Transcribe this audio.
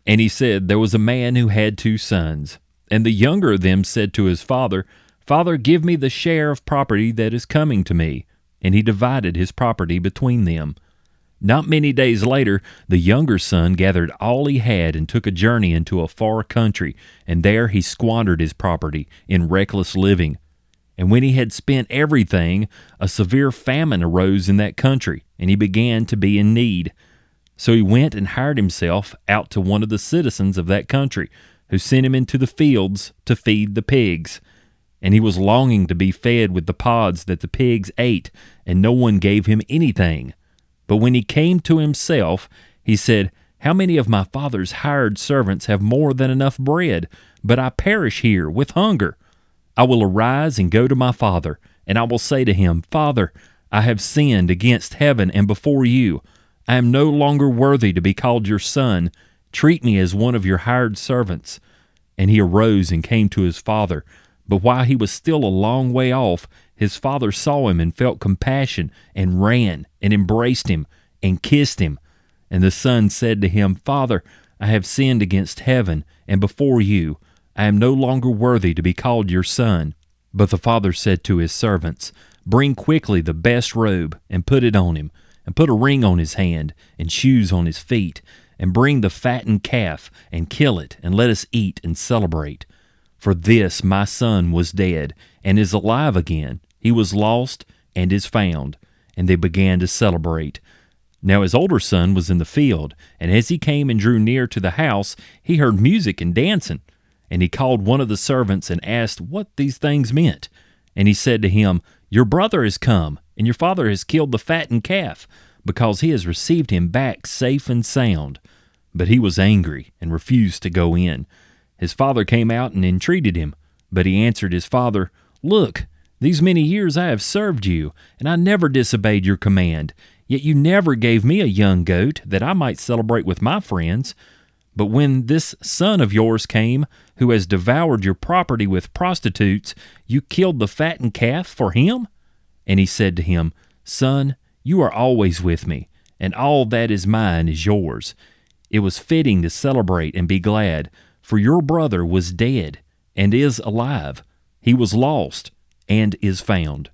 And he said, There was a man who had 2 sons. And the younger of them said to his father, Father, give me the share of property that is coming to me. And he divided his property between them. Not many days later, the younger son gathered all he had and took a journey into a far country, and there he squandered his property in reckless living. And when he had spent everything, a severe famine arose in that country, and he began to be in need. So he went and hired himself out to one of the citizens of that country, who sent him into the fields to feed the pigs. And he was longing to be fed with the pods that the pigs ate, and no one gave him anything. But when he came to himself, he said, How many of my father's hired servants have more than enough bread, but I perish here with hunger? I will arise and go to my father, and I will say to him, Father, I have sinned against heaven and before you. I am no longer worthy to be called your son. Treat me as one of your hired servants. And he arose and came to his father. But while he was still a long way off, his father saw him and felt compassion and ran and embraced him and kissed him. And the son said to him, Father, I have sinned against heaven and before you. I am no longer worthy to be called your son. But the father said to his servants, Bring quickly the best robe and put it on him, and put a ring on his hand and shoes on his feet, and bring the fattened calf and kill it, and let us eat and celebrate. For this my son was dead and is alive again. He was lost and is found. And they began to celebrate. Now his older son was in the field, and as he came and drew near to the house, he heard music and dancing. And he called one of the servants and asked what these things meant. And he said to him, Your brother has come, and your father has killed the fattened calf, because he has received him back safe and sound. But he was angry and refused to go in. His father came out and entreated him, but he answered his father, Look, these many years I have served you, and I never disobeyed your command. Yet you never gave me a young goat that I might celebrate with my friends. But when this son of yours came, who has devoured your property with prostitutes, you killed the fattened calf for him? And he said to him, Son, you are always with me, and all that is mine is yours. It was fitting to celebrate and be glad, for your brother was dead and is alive. He was lost and is found.